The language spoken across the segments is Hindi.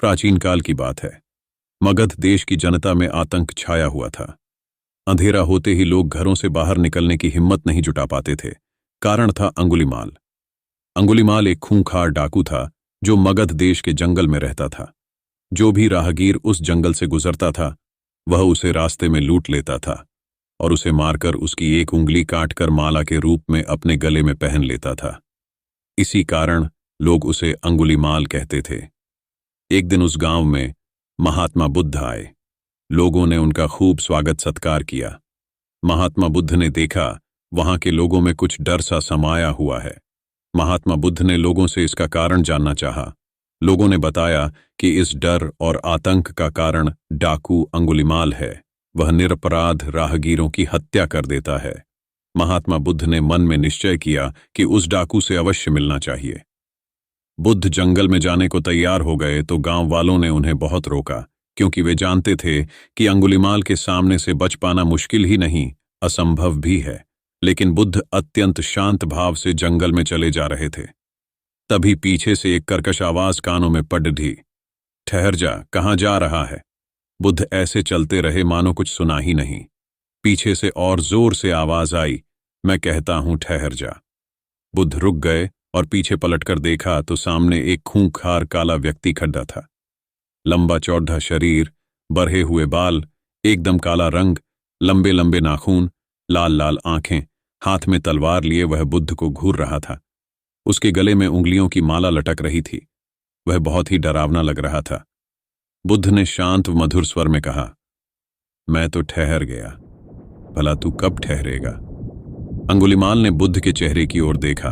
प्राचीन काल की बात है। मगध देश की जनता में आतंक छाया हुआ था। अंधेरा होते ही लोग घरों से बाहर निकलने की हिम्मत नहीं जुटा पाते थे। कारण था अंगुलीमाल। अंगुलीमाल एक खूंखार डाकू था जो मगध देश के जंगल में रहता था। जो भी राहगीर उस जंगल से गुजरता था वह उसे रास्ते में लूट लेता था और उसे मारकर उसकी एक उंगली काटकर माला के रूप में अपने गले में पहन लेता था। इसी कारण लोग उसे अंगुलीमाल कहते थे। एक दिन उस गांव में महात्मा बुद्ध आए। लोगों ने उनका खूब स्वागत सत्कार किया। महात्मा बुद्ध ने देखा वहां के लोगों में कुछ डर सा समाया हुआ है। महात्मा बुद्ध ने लोगों से इसका कारण जानना चाहा। लोगों ने बताया कि इस डर और आतंक का कारण डाकू अंगुलीमाल है। वह निरपराध राहगीरों की हत्या कर देता है। महात्मा बुद्ध ने मन में निश्चय किया कि उस डाकू से अवश्य मिलना चाहिए। बुद्ध जंगल में जाने को तैयार हो गए तो गांव वालों ने उन्हें बहुत रोका, क्योंकि वे जानते थे कि अंगुलीमाल के सामने से बच पाना मुश्किल ही नहीं, असंभव भी है। लेकिन बुद्ध अत्यंत शांत भाव से जंगल में चले जा रहे थे। तभी पीछे से एक कर्कश आवाज कानों में पड़ ढी। ठहर जा, कहां जा रहा है? बुद्ध ऐसे चलते रहे मानो कुछ सुना ही नहीं। पीछे से और जोर से आवाज आई, मैं कहता हूं ठहर जा। बुद्ध रुक गए और पीछे पलटकर देखा तो सामने एक खूंखार काला व्यक्ति खड़ा था। लंबा चौड़ा शरीर, बरहे हुए बाल, एकदम काला रंग, लंबे लंबे नाखून, लाल लाल आंखें, हाथ में तलवार लिए वह बुद्ध को घूर रहा था। उसके गले में उंगलियों की माला लटक रही थी। वह बहुत ही डरावना लग रहा था। बुद्ध ने शांत व मधुर स्वर में कहा, मैं तो ठहर गया, भला तू कब ठहरेगा? अंगुलीमाल ने बुद्ध के चेहरे की ओर देखा।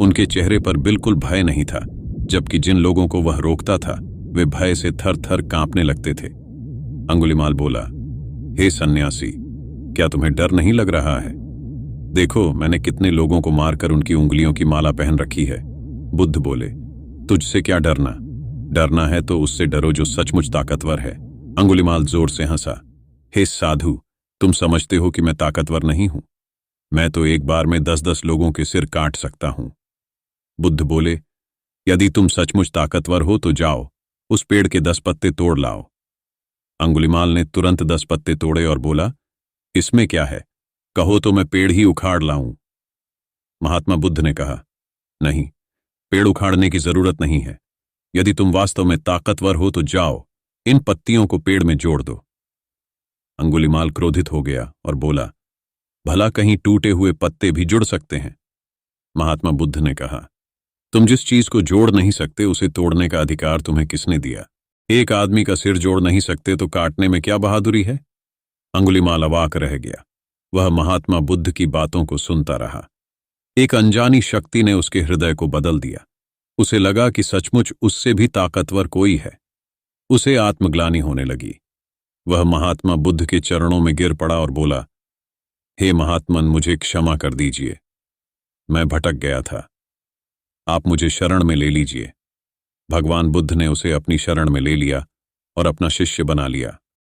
उनके चेहरे पर बिल्कुल भय नहीं था, जबकि जिन लोगों को वह रोकता था वे भय से थर थर कांपने लगते थे। अंगुलीमाल बोला, हे सन्यासी, क्या तुम्हें डर नहीं लग रहा है? देखो, मैंने कितने लोगों को मारकर उनकी उंगलियों की माला पहन रखी है। बुद्ध बोले, तुझसे क्या डरना? डरना है तो उससे डरो जो सचमुच ताकतवर है। अंगुलीमाल जोर से हंसा, हे साधु, तुम समझते हो कि मैं ताकतवर नहीं हूं? मैं तो एक बार में 10-10 लोगों के सिर काट सकता हूं। बुद्ध बोले, यदि तुम सचमुच ताकतवर हो तो जाओ, उस पेड़ के 10 पत्ते तोड़ लाओ। अंगुलीमाल ने तुरंत 10 पत्ते तोड़े और बोला, इसमें क्या है, कहो तो मैं पेड़ ही उखाड़ लाऊं। महात्मा बुद्ध ने कहा, नहीं, पेड़ उखाड़ने की जरूरत नहीं है। यदि तुम वास्तव में ताकतवर हो तो जाओ, इन पत्तियों को पेड़ में जोड़ दो। अंगुलीमाल क्रोधित हो गया और बोला, भला कहीं टूटे हुए पत्ते भी जुड़ सकते हैं? महात्मा बुद्ध ने कहा, तुम जिस चीज को जोड़ नहीं सकते उसे तोड़ने का अधिकार तुम्हें किसने दिया? एक आदमी का सिर जोड़ नहीं सकते तो काटने में क्या बहादुरी है? अंगुलीमाल अवाक रह गया। वह महात्मा बुद्ध की बातों को सुनता रहा। एक अनजानी शक्ति ने उसके हृदय को बदल दिया। उसे लगा कि सचमुच उससे भी ताकतवर कोई है। उसे आत्मग्लानि होने लगी। वह महात्मा बुद्ध के चरणों में गिर पड़ा और बोला, हे महात्मन, मुझे क्षमा कर दीजिए। मैं भटक गया था, आप मुझे शरण में ले लीजिए। भगवान बुद्ध ने उसे अपनी शरण में ले लिया और अपना शिष्य बना लिया।